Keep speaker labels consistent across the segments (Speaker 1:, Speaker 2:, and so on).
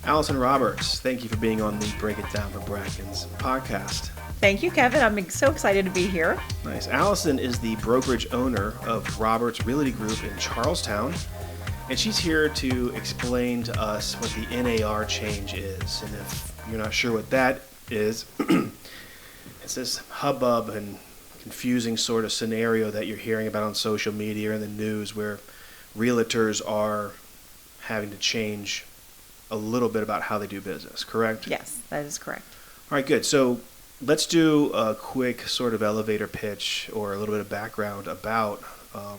Speaker 1: Alison Roberts, thank you for being on the Break It Down for Brackens podcast.
Speaker 2: Thank you, Kevin. I'm so excited to be here.
Speaker 1: Nice. Allison is the brokerage owner of Roberts Realty Group in Charlestown, and she's here to explain to us what the NAR change is. And if you're not sure what that is, it's this hubbub and confusing sort of scenario that you're hearing about on social media and the news where realtors are having to change a little bit about how they do business, correct?
Speaker 2: Yes, that is correct.
Speaker 1: All right, good. So let's do a quick sort of elevator pitch or a little bit of background about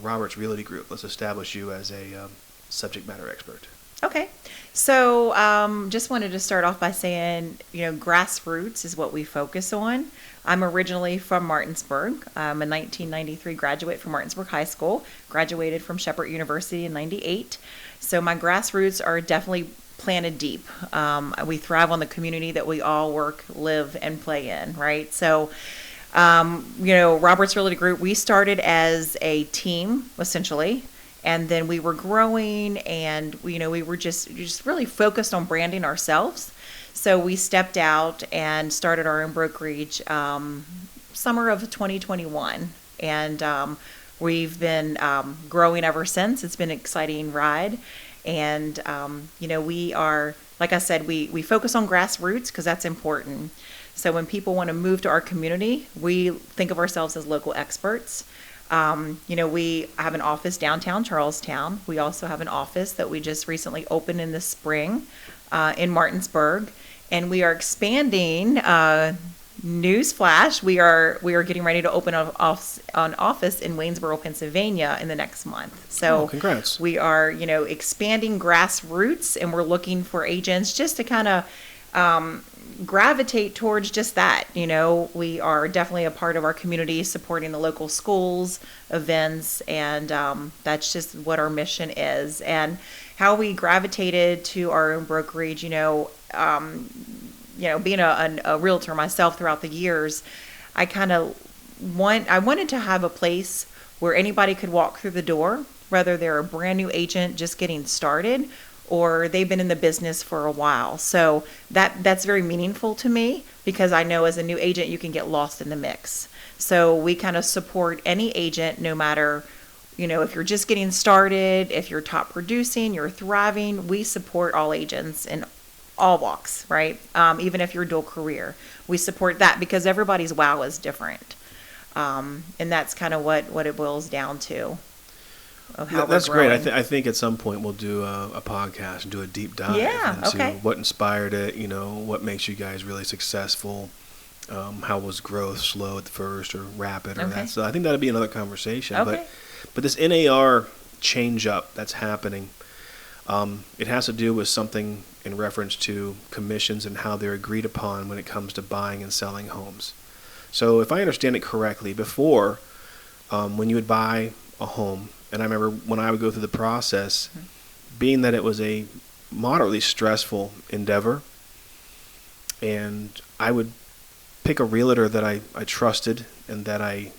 Speaker 1: Roberts Realty Group. Let's establish you as a subject matter expert.
Speaker 2: Okay. So just wanted to start off by saying, grassroots is what we focus on. I'm originally from Martinsburg. I'm a 1993 graduate from Martinsburg High School, graduated from Shepherd University in 98. So my grassroots are definitely planted deep. We thrive on the community that we all work, live, and play in, right? So, Roberts Realty Group, we started as a team, essentially, and then we were growing, and, we were just really focused on branding ourselves. So we stepped out and started our own brokerage summer of 2021, and we've been growing ever since. It's been an exciting ride. And, we are, like I said, we focus on grassroots because that's important. So when people want to move to our community, we think of ourselves as local experts. We have an office downtown Charlestown. We also have an office that we just recently opened in the spring in Martinsburg. And we are expanding. Newsflash, we are getting ready to open an office in Waynesboro, Pennsylvania in the next month. So
Speaker 1: congrats.
Speaker 2: We are, expanding grassroots, and we're looking for agents just to kind of gravitate towards just that. We are definitely a part of our community, supporting the local schools, events, and that's just what our mission is. And how we gravitated to our own brokerage, being a realtor myself throughout the years, I wanted to have a place where anybody could walk through the door, whether they're a brand new agent just getting started or they've been in the business for a while. So that's very meaningful to me because I know as a new agent, you can get lost in the mix. So we kind of support any agent, no matter, if you're just getting started, if you're top producing, you're thriving, we support all agents in all walks, right? Even if you're dual career, we support that because everybody's wow is different. And that's kind of what it boils down to. Of how
Speaker 1: that's
Speaker 2: we're growing.
Speaker 1: Great. I think at some point we'll do a podcast and do a deep dive into what inspired it, what makes you guys really successful, how was growth slow at first or rapid or that. So I think that'll be another conversation.
Speaker 2: Okay.
Speaker 1: But this NAR change up that's happening, it has to do with something in reference to commissions and how they're agreed upon when it comes to buying and selling homes. So if I understand it correctly, before, when you would buy a home, and I remember when I would go through the process, being that it was a moderately stressful endeavor, and I would pick a realtor that I trusted and that I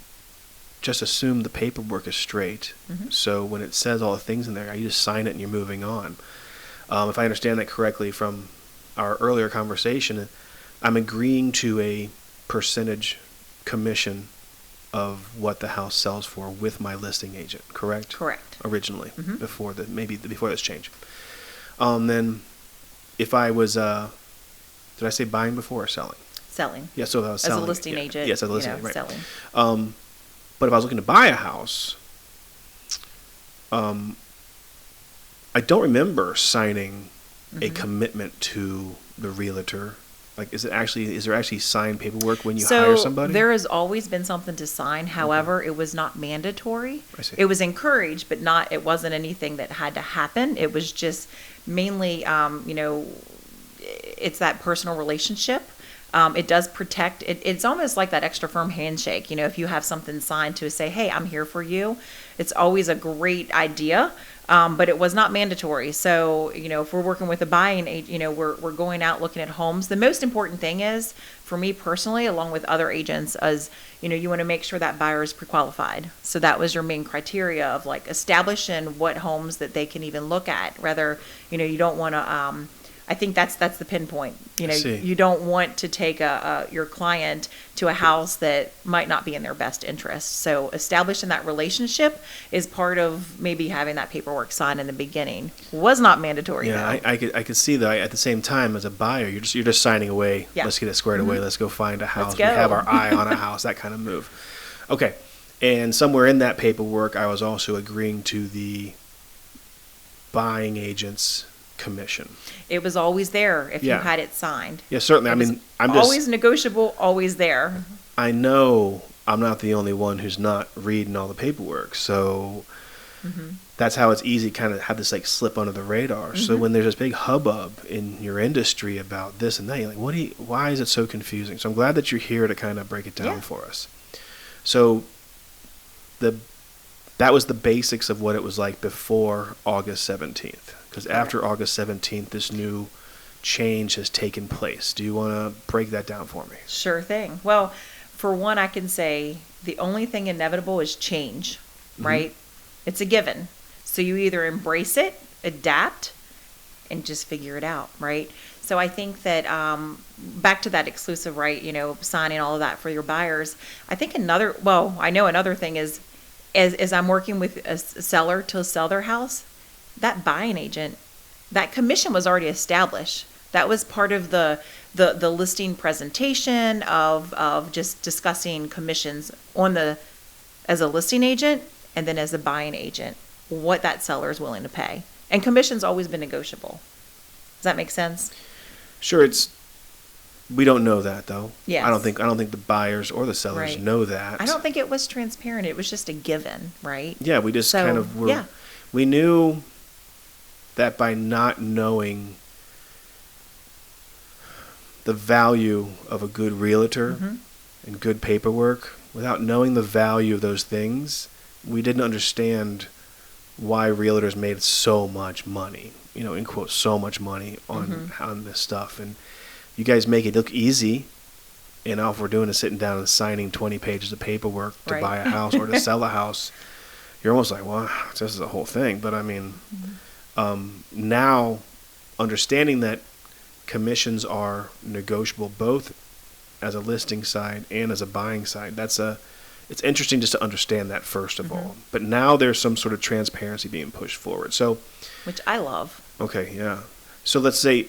Speaker 1: just assume the paperwork is straight. So when it says all the things in there, you just sign it and you're moving on. If I understand that correctly from our earlier conversation, I'm agreeing to a percentage commission of what the house sells for with my listing agent, correct?
Speaker 2: Correct.
Speaker 1: Originally, before this change. Then if I was, did I say buying before or selling?
Speaker 2: Selling.
Speaker 1: Yeah, so I was selling.
Speaker 2: As a listing agent.
Speaker 1: Yes, as a listing agent, right.
Speaker 2: Selling.
Speaker 1: But if I was looking to buy a house, I don't remember signing a commitment to the realtor. Like, is there actually signed paperwork when you hire somebody?
Speaker 2: So there has always been something to sign. However, it was not mandatory.
Speaker 1: I see.
Speaker 2: It was encouraged, but it wasn't anything that had to happen. It was just mainly, it's that personal relationship. It does protect. It's almost like that extra firm handshake. If you have something signed to say, hey, I'm here for you, it's always a great idea. But it was not mandatory. So, if we're working with a buying agent, we're going out looking at homes. The most important thing is, for me personally, along with other agents, is, you want to make sure that buyer is pre-qualified. So that was your main criteria of like establishing what homes that they can even look at. Rather, you don't want to I think that's the pinpoint. You know,
Speaker 1: see.
Speaker 2: you don't want to take your client to a house that might not be in their best interest. So establishing that relationship is part of maybe having that paperwork signed in the beginning. Was not mandatory.
Speaker 1: Yeah,
Speaker 2: though.
Speaker 1: I could see that. At the same time, as a buyer, you're just signing away.
Speaker 2: Yeah.
Speaker 1: Let's get it squared away. Let's go find a house.
Speaker 2: Let's
Speaker 1: We
Speaker 2: go.
Speaker 1: have our eye on a house. That kind of move. Okay, and somewhere in that paperwork, I was also agreeing to the buying agent's commission.
Speaker 2: It was always there if
Speaker 1: Yeah.
Speaker 2: you had it signed.
Speaker 1: Yeah, certainly.
Speaker 2: It was
Speaker 1: I'm just.
Speaker 2: always negotiable, always there.
Speaker 1: I know I'm not the only one who's not reading all the paperwork, so that's how it's easy kind of have this like slip under the radar. So when there's this big hubbub in your industry about this and that, you're like, why is it so confusing? So I'm glad that you're here to kind of break it down
Speaker 2: Yeah.
Speaker 1: for us. So that was the basics of what it was like before August 17th, because after August 17th, this new change has taken place. Do you want to break that down for me?
Speaker 2: Sure thing. Well, for one, I can say the only thing inevitable is change, right? It's a given. So you either embrace it, adapt, and just figure it out, right? So I think that back to that exclusive right, signing all of that for your buyers. I think I know another thing is, as I'm working with a seller to sell their house, that buying agent, that commission was already established. That was part of the listing presentation of just discussing commissions as a listing agent and then as a buying agent, what that seller is willing to pay. And commission's always been negotiable. Does that make sense?
Speaker 1: Sure, we don't know that though.
Speaker 2: Yes.
Speaker 1: I don't think the buyers or the sellers
Speaker 2: Right.
Speaker 1: know that.
Speaker 2: I don't think it was transparent. It was just a given, right?
Speaker 1: Yeah, we just
Speaker 2: So,
Speaker 1: kind of were.
Speaker 2: yeah.
Speaker 1: We knew that by not knowing the value of a good realtor and good paperwork, without knowing the value of those things, we didn't understand why realtors made so much money, in quotes, so much money on this stuff. And you guys make it look easy. And all we're doing is sitting down and signing 20 pages of paperwork to
Speaker 2: Right.
Speaker 1: buy a house or to sell a house. You're almost like, well, this is a whole thing. But I mean, now understanding that commissions are negotiable both as a listing side and as a buying side, it's interesting just to understand that first of all. But now there's some sort of transparency being pushed forward. So,
Speaker 2: Which I love.
Speaker 1: okay, yeah. So let's say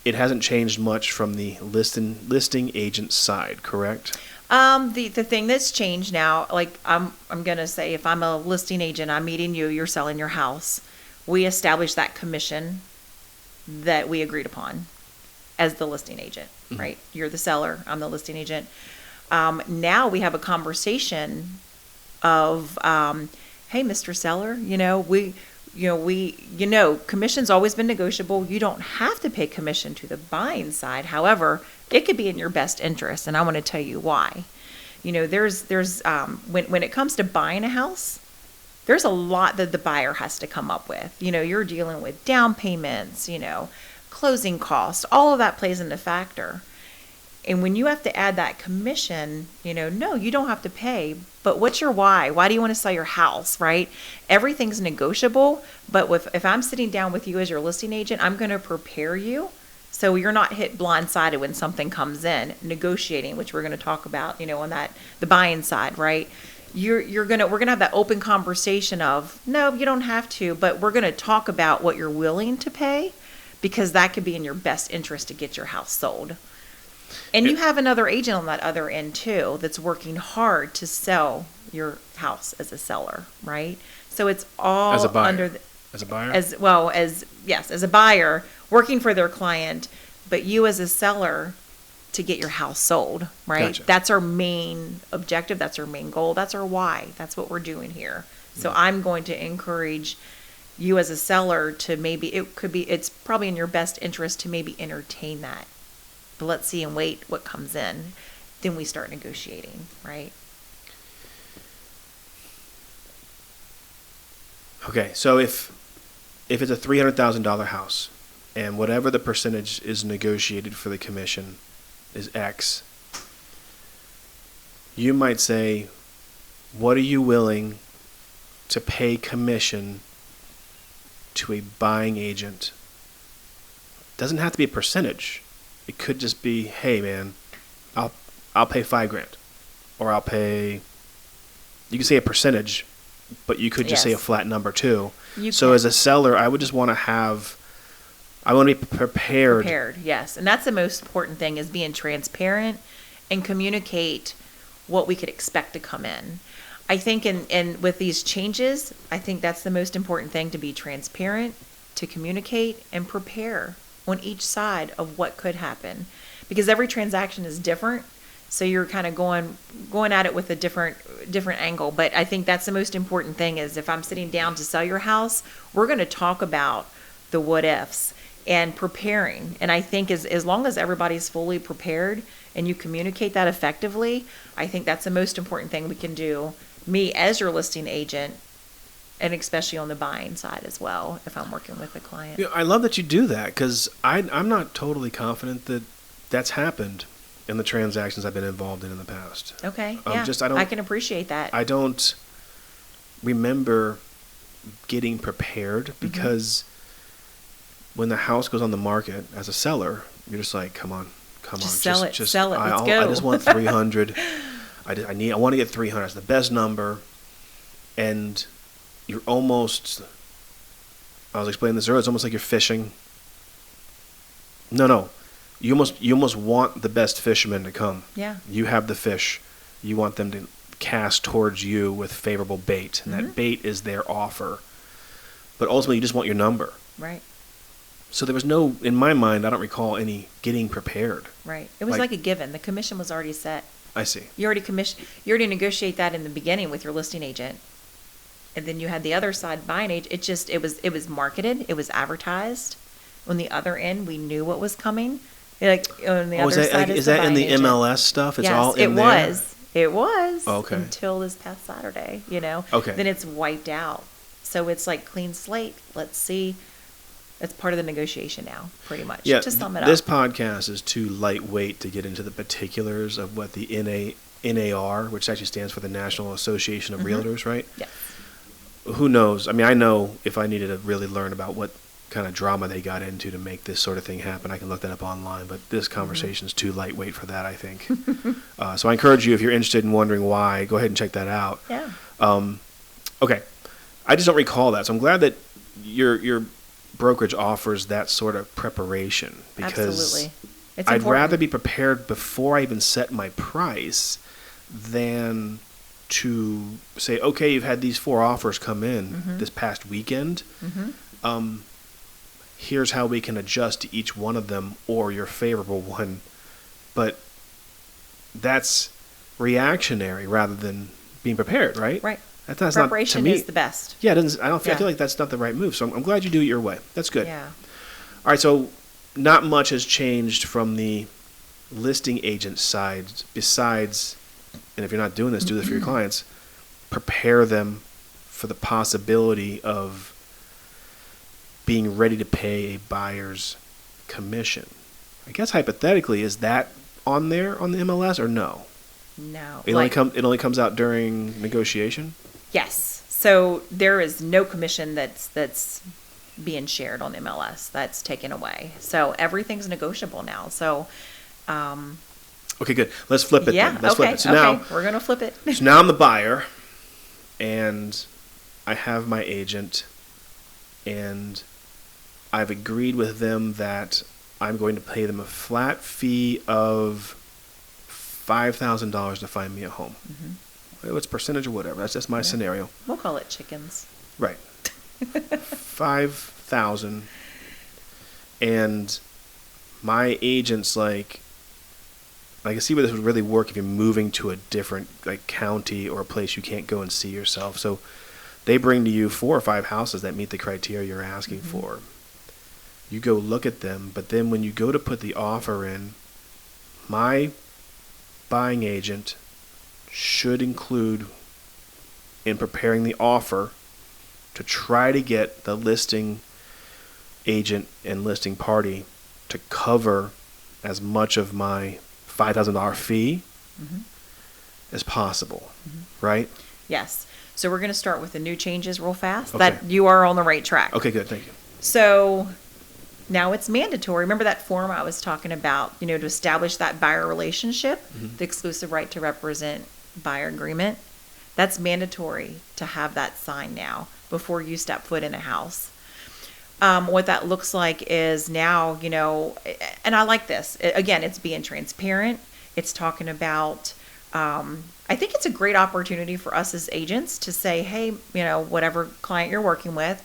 Speaker 1: it hasn't changed much from the listing agent side, correct?
Speaker 2: The thing that's changed now, like I'm gonna say, if I'm a listing agent, I'm meeting you, you're selling your house, we establish that commission that we agreed upon as the listing agent, right? You're the seller, I'm the listing agent. Now we have a conversation of, hey, Mr. Seller, commission's always been negotiable. You don't have to pay commission to the buying side. However, it could be in your best interest, and I want to tell you why. There's when it comes to buying a house, there's a lot that the buyer has to come up with. You're dealing with down payments, closing costs, all of that plays into factor. And when you have to add that commission, no, you don't have to pay. But what's your why? Why do you want to sell your house, right? Everything's negotiable. But if I'm sitting down with you as your listing agent, I'm going to prepare you so you're not hit blindsided when something comes in. Negotiating, which we're going to talk about, on the buying side, right? We're gonna have that open conversation of, no, you don't have to, but we're gonna talk about what you're willing to pay, because that could be in your best interest to get your house sold. And you have another agent on that other end too that's working hard to sell your house as a seller, right? So it's all
Speaker 1: As a buyer.
Speaker 2: under
Speaker 1: As a buyer?
Speaker 2: as well as a buyer working for their client, but you as a seller to get your house sold, right?
Speaker 1: Gotcha.
Speaker 2: That's our main objective. That's our main goal. That's our why. That's what we're doing here. So I'm going to encourage you as a seller to it's probably in your best interest to maybe entertain that. But let's see and wait what comes in. Then we start negotiating, right?
Speaker 1: Okay, so if it's a $300,000 house and whatever the percentage is negotiated for the commission is X, you might say, what are you willing to pay commission to a buying agent doesn't have to be a percentage. It could just be, hey man, I'll pay $5,000, or I'll pay. You can say a percentage, but you could just say a flat number too. So as a seller, I would just want to I want to be prepared.
Speaker 2: Prepared, yes. And that's the most important thing, is being transparent and communicate what we could expect to come in. I think in with these changes, I think that's the most important thing, to be transparent, to communicate, and prepare on each side of what could happen. Because every transaction is different. So you're kind of going at it with a different angle. But I think that's the most important thing, is if I'm sitting down to sell your house, we're going to talk about the what ifs and preparing. And I think as long as everybody's fully prepared and you communicate that effectively, I think that's the most important thing we can do, me as your listing agent, and especially on the buying side as well, if I'm working with a client.
Speaker 1: I love that you do that, because I'm not totally confident that that's happened in the transactions I've been involved in the past.
Speaker 2: Okay, yeah, I can appreciate that.
Speaker 1: I don't remember getting prepared, because when the house goes on the market as a seller, you're just like, come on,
Speaker 2: sell it, let's go.
Speaker 1: I just want 300. I want to get 300. It's the best number, and you're almost. I was explaining this earlier. It's almost like you're fishing. No. You almost want the best fishermen to come.
Speaker 2: Yeah.
Speaker 1: You have the fish. You want them to cast towards you with favorable bait, and that bait is their offer. But ultimately, you just want your number.
Speaker 2: Right.
Speaker 1: So there was no, in my mind, I don't recall any getting prepared.
Speaker 2: Right. It was like a given. The commission was already set.
Speaker 1: I see.
Speaker 2: You already negotiate that in the beginning with your listing agent. And then you had the other side, buying agent. It was marketed, it was advertised. On the other end, we knew what was coming. Like on the other side
Speaker 1: is that in the
Speaker 2: agent.
Speaker 1: MLS stuff? It's
Speaker 2: yes,
Speaker 1: all in there?
Speaker 2: It was.
Speaker 1: Okay.
Speaker 2: Until this past Saturday,
Speaker 1: Okay.
Speaker 2: Then it's wiped out. So it's like clean slate. Let's see. It's part of the negotiation now, pretty much.
Speaker 1: Yeah,
Speaker 2: to sum it up.
Speaker 1: This podcast is too lightweight to get into the particulars of what the NAR, which actually stands for the National Association of Realtors, right?
Speaker 2: Yes.
Speaker 1: Who knows? I mean, I know if I needed to really learn about what kind of drama they got into to make this sort of thing happen, I can look that up online. But this conversation is too lightweight for that, I think. So I encourage you, if you're interested in wondering why, go ahead and check that out.
Speaker 2: Yeah.
Speaker 1: Okay. I just don't recall that. So I'm glad that your brokerage offers that sort of preparation, because
Speaker 2: Absolutely. It's
Speaker 1: I'd
Speaker 2: important.
Speaker 1: rather be prepared before I even set my price than to say, okay, you've had these 4 offers come in this past weekend. Here's how we can adjust to each one of them, or your favorable one. But that's reactionary rather than being prepared, right?
Speaker 2: Right.
Speaker 1: That's
Speaker 2: Preparation
Speaker 1: not, to me,
Speaker 2: is the best.
Speaker 1: Yeah, it doesn't. I feel like that's not the right move. So I'm glad you do it your way. That's good.
Speaker 2: Yeah.
Speaker 1: All right. So not much has changed from the listing agent side, besides, and if you're not doing this, do this for your clients. Prepare them for the possibility of being ready to pay a buyer's commission. I guess hypothetically, is that on there on the MLS or no?
Speaker 2: No.
Speaker 1: It only comes out during negotiation?
Speaker 2: Yes. So there is no commission that's being shared on the MLS. That's taken away. So everything's negotiable now. So
Speaker 1: okay, good. Let's flip it then. Let's flip it. So now
Speaker 2: we're going to flip it.
Speaker 1: So now I'm the buyer, and I have my agent, and I've agreed with them that I'm going to pay them a flat fee of $5,000 to find me a home. What's percentage or whatever. That's just my scenario. We'll
Speaker 2: call it chickens.
Speaker 1: Right. 5,000, and my agent's like, I can see where this would really work if you're moving to a different county or a place you can't go and see yourself. So they bring to you 4 or 5 houses that meet the criteria you're asking for. You go look at them, but then when you go to put the offer in, my buying agent should include, in preparing the offer, to try to get the listing agent and listing party to cover as much of my $5,000 fee as possible, right?
Speaker 2: Yes. So we're going to start with the new changes real fast.
Speaker 1: Okay.
Speaker 2: That you are on the right track.
Speaker 1: Okay, good. Thank you.
Speaker 2: So Now it's mandatory. Remember that form I was talking about, to establish that buyer relationship, the exclusive right to represent buyer agreement? That's mandatory to have that signed now before you step foot in a house. What that looks like is now, and I like this. Again, it's being transparent. It's talking about, I think it's a great opportunity for us as agents to say, hey, whatever client you're working with,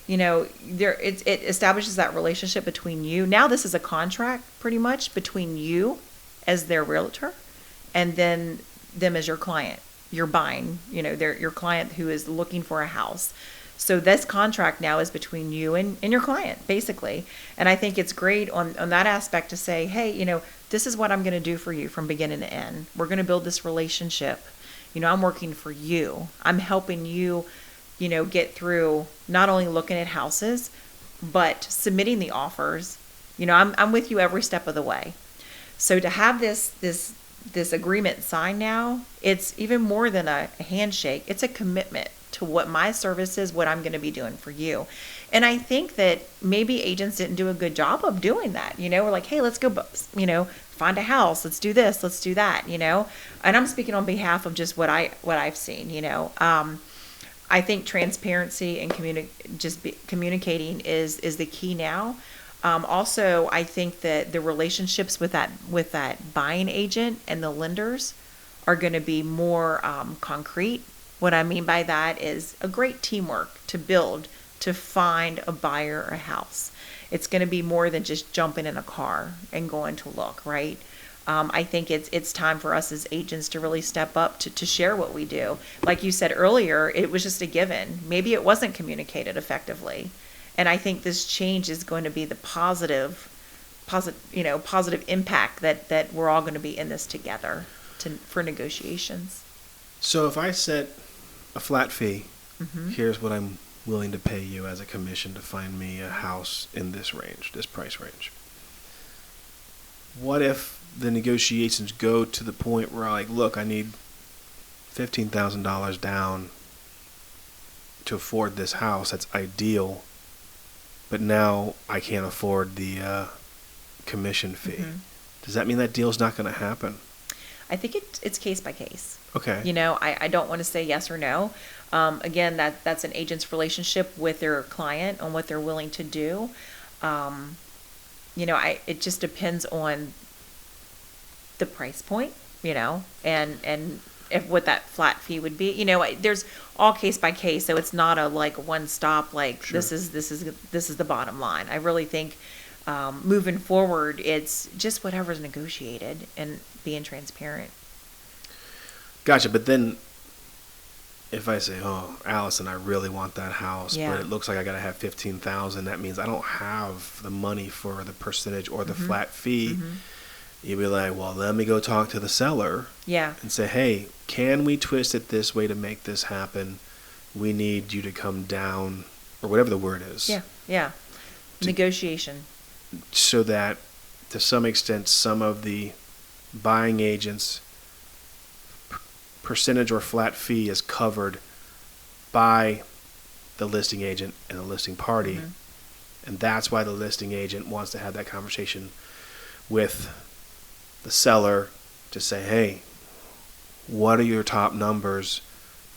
Speaker 2: it establishes that relationship between you. Now this is a contract pretty much between you as their realtor and then them as your client. You're buying, your client who is looking for a house. So this contract now is between you and your client, basically. And I think it's great on that aspect to say, hey, this is what I'm going to do for you from beginning to end. We're going to build this relationship. I'm working for you. I'm helping you, get through not only looking at houses, but submitting the offers. I'm with you every step of the way. So to have this agreement signed now, it's even more than a handshake. It's a commitment to what my service is, what I'm going to be doing for you. And I think that maybe agents didn't do a good job of doing that. We're like, hey, let's go, find a house. Let's do this. Let's do that. And I'm speaking on behalf of just what I've seen. I think transparency and communicating is the key now. Also, I think that the relationships with that buying agent and the lenders are going to be more concrete. What I mean by that is a great teamwork to build, to find a buyer or a house. It's going to be more than just jumping in a car and going to look, right? I think it's time for us as agents to really step up to share what we do. Like you said earlier, it was just a given. Maybe it wasn't communicated effectively. And I think this change is going to be the positive impact that we're all going to be in this together for negotiations.
Speaker 1: So if I set a flat fee, here's what I'm willing to pay you as a commission to find me a house in this range, this price range. What if the negotiations go to the point where look, I need $15,000 down to afford this house. That's ideal. But now I can't afford the commission fee. Does that mean that deal's not going to happen?
Speaker 2: I think it's case by case.
Speaker 1: Okay.
Speaker 2: I don't want to say yes or no. Again, that's an agent's relationship with their client on what they're willing to do. It just depends on the price point, and what that flat fee would be. There's all case by case, so it's not a one stop. Sure. This is the bottom line. I really think moving forward, it's just whatever's negotiated and being transparent.
Speaker 1: Gotcha. But then if I say, oh, Allison, I really want that house, but it looks like I got to have $15,000, that means I don't have the money for the percentage or the flat fee. You'd be like, well, let me go talk to the seller and say, hey, can we twist it this way to make this happen? We need you to come down, or whatever the word is.
Speaker 2: Negotiation.
Speaker 1: So that, to some extent, some of the buying agents' percentage or flat fee is covered by the listing agent and the listing party. And that's why the listing agent wants to have that conversation with the seller to say, hey, what are your top numbers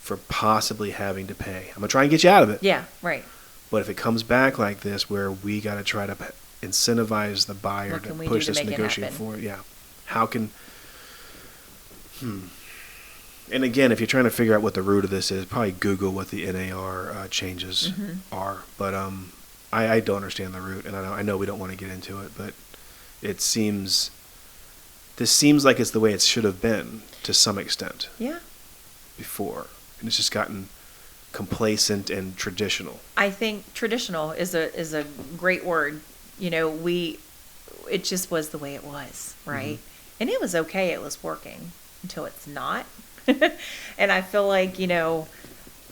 Speaker 1: for possibly having to pay? I'm going to try and get you out of it.
Speaker 2: Yeah, right.
Speaker 1: But if it comes back like this, where we got to try to incentivize the buyer to push this negotiation forward, how can... And again, if you're trying to figure out what the root of this is, probably Google what the NAR changes are. But I don't understand the root, and I know we don't want to get into it, but this seems like it's the way it should have been to some extent. Before, and it's just gotten complacent and traditional. I think traditional is a great word. It just was the way it was, right? And it was okay. It was working until it's not. And I feel like,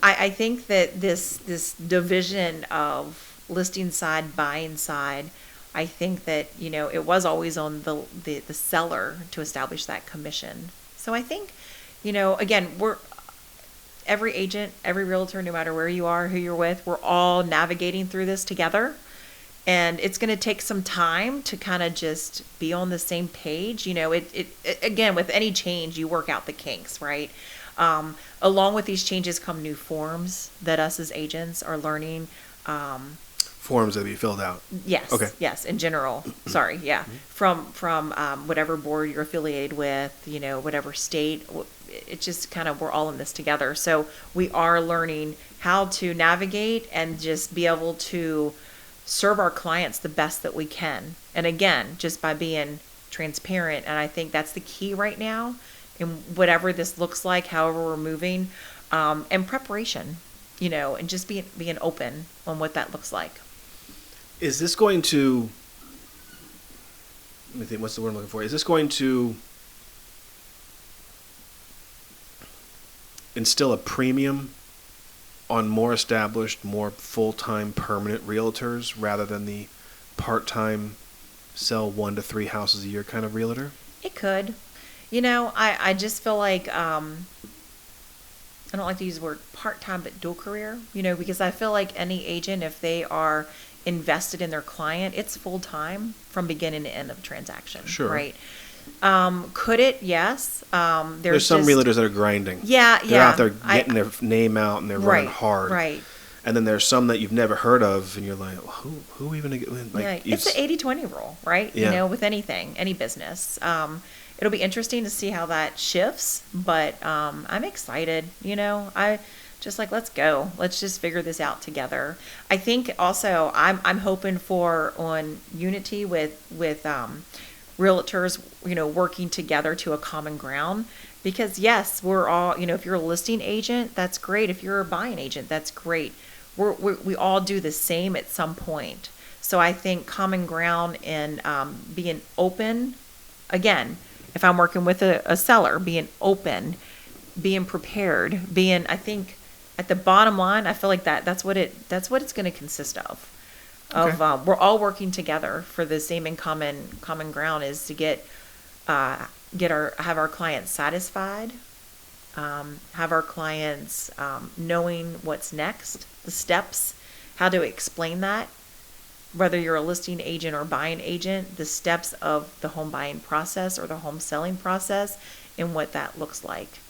Speaker 1: I think that this division of listing side, buying side, I think that, it was always on the seller to establish that commission. So I think, again, every agent, every realtor, no matter where you are, who you're with, we're all navigating through this together.
Speaker 2: And it's going to take some time to kind of just be on the same page. It again, with any change, you work out the kinks, right? Along with these changes come new forms that us as agents are learning.
Speaker 1: Forms that be filled out.
Speaker 2: Yes.
Speaker 1: Okay.
Speaker 2: Yes. In general. Sorry. Yeah. From whatever board you're affiliated with, whatever state. It's just kind of, we're all in this together. So we are learning how to navigate and just be able to serve our clients the best that we can. And again, just by being transparent. And I think that's the key right now in whatever this looks like, however we're moving, and preparation, and just being open on what that looks like.
Speaker 1: Is this going to, let me think, what's the word I'm looking for? Is this going to instill a premium on more established, more full-time permanent realtors rather than the part-time sell 1 to 3 houses a year kind of realtor?
Speaker 2: It could. I just feel like, I don't like to use the word part-time, but dual career, because I feel like any agent, if they are invested in their client, it's full-time from beginning to end of the transaction.
Speaker 1: Sure.
Speaker 2: Right. Could it? Yes.
Speaker 1: There's some realtors that are grinding.
Speaker 2: Yeah.
Speaker 1: They're out there getting their name out and they're running hard.
Speaker 2: Right.
Speaker 1: And then there's some that you've never heard of, and you're like, who even? Like,
Speaker 2: it's an 80-20 rule, right?
Speaker 1: Yeah.
Speaker 2: With anything, any business. It'll be interesting to see how that shifts, but I'm excited. I just like, let's go. Let's just figure this out together. I think also I'm hoping for on unity with realtors, working together to a common ground. Because yes, we're all, if you're a listing agent, that's great. If you're a buying agent, that's great. We all do the same at some point. So I think common ground and being open, again, if I'm working with a seller, being open, being prepared, I think at the bottom line, I feel like that's what it's going to consist of.
Speaker 1: Okay.
Speaker 2: We're all working together for the same and common ground is to have our clients satisfied, have our clients knowing what's next, the steps, how to explain that, whether you're a listing agent or buying agent, the steps of the home buying process or the home selling process and what that looks like.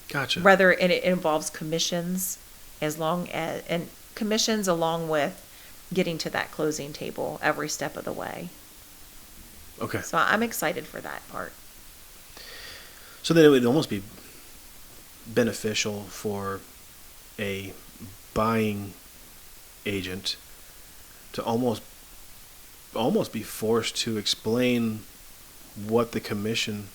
Speaker 1: Gotcha.
Speaker 2: Whether it involves commissions and commissions along with getting to that closing table every step of the way.
Speaker 1: Okay.
Speaker 2: So I'm excited for that part.
Speaker 1: So then it would almost be beneficial for a buying agent to almost be forced to explain what the commission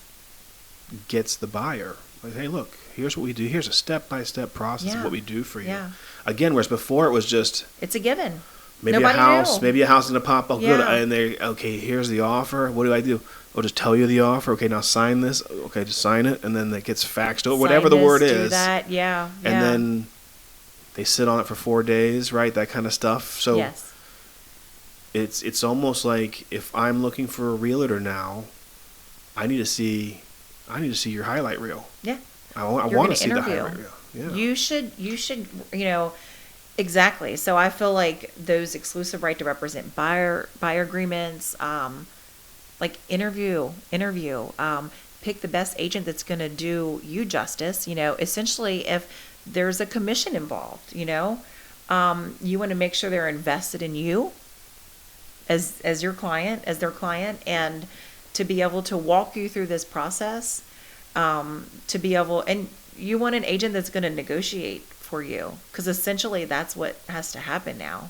Speaker 1: gets the buyer. Like, hey, look, here's what we do. Here's a step-by-step process of what we do for you.
Speaker 2: Yeah.
Speaker 1: Again, whereas before it was just...
Speaker 2: It's a given.
Speaker 1: Maybe
Speaker 2: Nobody
Speaker 1: a house,
Speaker 2: knew.
Speaker 1: maybe a house in a pop-up. Good.
Speaker 2: Yeah.
Speaker 1: And okay, here's the offer. What do? I'll just tell you the offer. Okay, now sign this. Okay, just sign it. And then it gets faxed over, whatever the word
Speaker 2: do
Speaker 1: is.
Speaker 2: that. Yeah.
Speaker 1: And then they sit on it for 4 days, right? That kind of stuff. So
Speaker 2: yes.
Speaker 1: It's almost like if I'm looking for a realtor now, I need to see your highlight reel.
Speaker 2: Yeah.
Speaker 1: I want to see the highlight reel. Yeah.
Speaker 2: You should, exactly. So I feel like those exclusive right to represent buyer agreements, like interview, pick the best agent that's going to do you justice. Essentially if there's a commission involved, you want to make sure they're invested in you as their client, and to be able to walk you through this process, and you want an agent that's going to negotiate for you, because essentially that's what has to happen now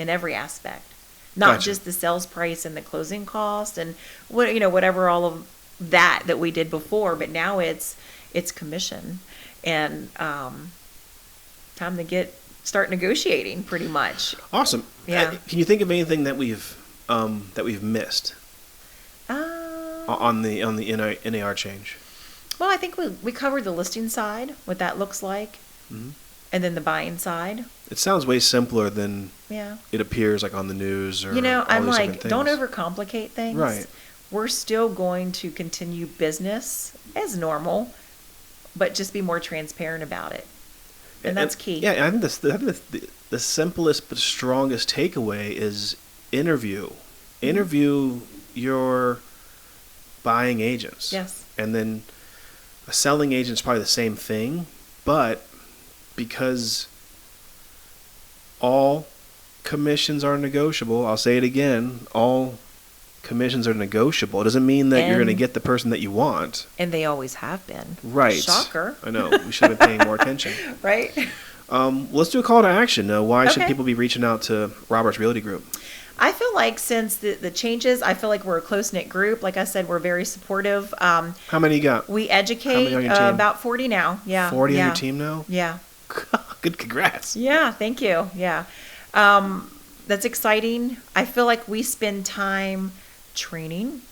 Speaker 2: in every aspect, not
Speaker 1: Gotcha.
Speaker 2: just the sales price and the closing cost and whatever all of that we did before, but now it's commission and time to start negotiating pretty much.
Speaker 1: Awesome.
Speaker 2: Yeah.
Speaker 1: Can you think of anything that we've missed on the NAR change?
Speaker 2: Well, I think we covered the listing side, what that looks like,
Speaker 1: Mm-hmm.
Speaker 2: and then the buying side.
Speaker 1: It sounds way simpler than
Speaker 2: Yeah.
Speaker 1: it appears, like on the news or.
Speaker 2: I'm
Speaker 1: all these
Speaker 2: like,
Speaker 1: different
Speaker 2: don't
Speaker 1: things.
Speaker 2: overcomplicate things.
Speaker 1: Right.
Speaker 2: We're still going to continue business as normal, but just be more transparent about it. And that's key.
Speaker 1: Yeah, I think the simplest but strongest takeaway is interview your buying agents.
Speaker 2: Yes.
Speaker 1: And then a selling agent is probably the same thing, but because all commissions are negotiable, I'll say it again, all commissions are negotiable. It doesn't mean that you're going to get the person that you want.
Speaker 2: And they always have been.
Speaker 1: Right.
Speaker 2: Shocker.
Speaker 1: I know. We should have been paying more attention.
Speaker 2: Right.
Speaker 1: Let's do a call to action. Why should
Speaker 2: Okay.
Speaker 1: people be reaching out to Roberts Realty Group?
Speaker 2: I feel like since the changes, I feel like we're a close-knit group. Like I said, we're very supportive.
Speaker 1: How many you got?
Speaker 2: We
Speaker 1: How
Speaker 2: educate
Speaker 1: many on your team?
Speaker 2: about 40 now. Yeah.
Speaker 1: 40
Speaker 2: yeah.
Speaker 1: on your team now?
Speaker 2: Yeah.
Speaker 1: Good, congrats.
Speaker 2: Yeah, thank you. Yeah. That's exciting. I feel like we spend time training.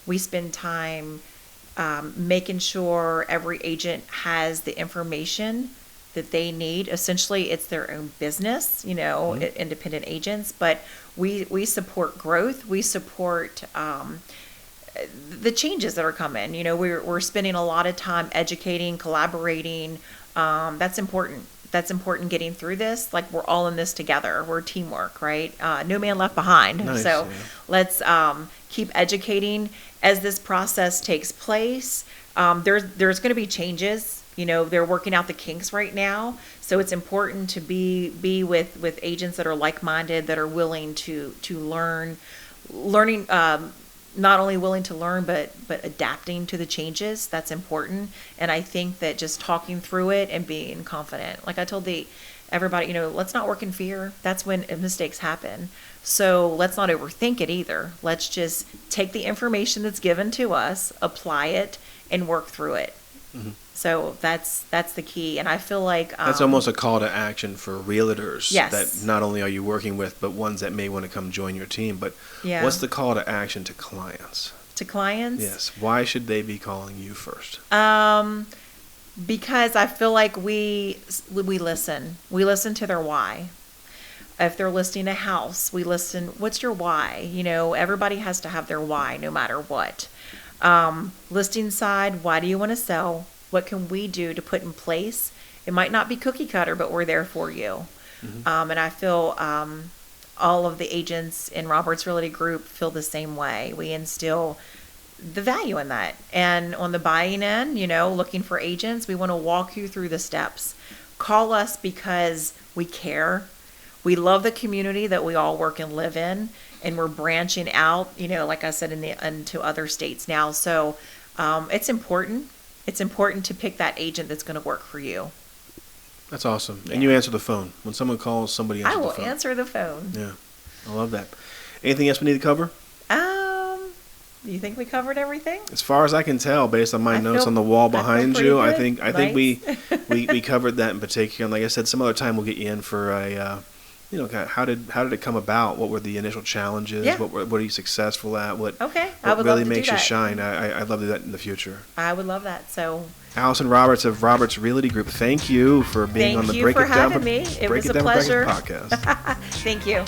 Speaker 2: We spend time making sure every agent has the information that they need. Essentially, it's their own business, independent agents, but we support growth. We support the changes that are coming. We're spending a lot of time educating, collaborating. That's important. That's important getting through this. Like, we're all in this together. We're teamwork, right? No man left behind.
Speaker 1: Nice,
Speaker 2: so
Speaker 1: yeah.
Speaker 2: let's keep educating as this process takes place. There's going to be changes. They're working out the kinks right now. So it's important to be with agents that are like-minded, that are willing to learning, not only willing to learn, but adapting to the changes. That's important. And I think that just talking through it and being confident, like I told everybody, let's not work in fear. That's when mistakes happen. So let's not overthink it either. Let's just take the information that's given to us, apply it, and work through it. Mm-hmm. So that's the key. And I feel like
Speaker 1: that's almost a call to action for realtors.
Speaker 2: Yes.
Speaker 1: That not only are you working with, but ones that may want to come join your team. But
Speaker 2: yeah.
Speaker 1: What's the call to action to clients?
Speaker 2: To clients?
Speaker 1: Yes. Why should they be calling you first?
Speaker 2: Because I feel like we listen. We listen to their why. If they're listing a house, we listen. What's your why? Everybody has to have their why, no matter what. Listing side, why do you want to sell? What can we do to put in place? It might not be cookie cutter, but we're there for you. Mm-hmm. And I feel all of the agents in Roberts Realty Group feel the same way. We instill the value in that. And on the buying end, looking for agents, we want to walk you through the steps. Call us because we care. We love the community that we all work and live in, and we're branching out, like I said, into other states now. So it's important. It's important to pick that agent that's going to work for you.
Speaker 1: That's awesome. Yeah. And you answer the phone. When someone calls, somebody answers the phone.
Speaker 2: I will answer the phone.
Speaker 1: Yeah. I love that. Anything else we need to cover?
Speaker 2: Do you think we covered everything?
Speaker 1: As far as I can tell, based on my notes on the wall behind you, I think
Speaker 2: Nice.
Speaker 1: we covered that in particular. And like I said, some other time we'll get you in for a how did it come about? What were the initial challenges?
Speaker 2: Yeah.
Speaker 1: What are you successful at? What
Speaker 2: I would
Speaker 1: really
Speaker 2: love to
Speaker 1: makes
Speaker 2: do
Speaker 1: you
Speaker 2: that.
Speaker 1: shine? I'd love to do that in the future.
Speaker 2: I would love that. So
Speaker 1: Alison Roberts of Roberts Realty Group, thank you for being on the Break It Down
Speaker 2: for having me. It was a pleasure.
Speaker 1: podcast.
Speaker 2: Thank you.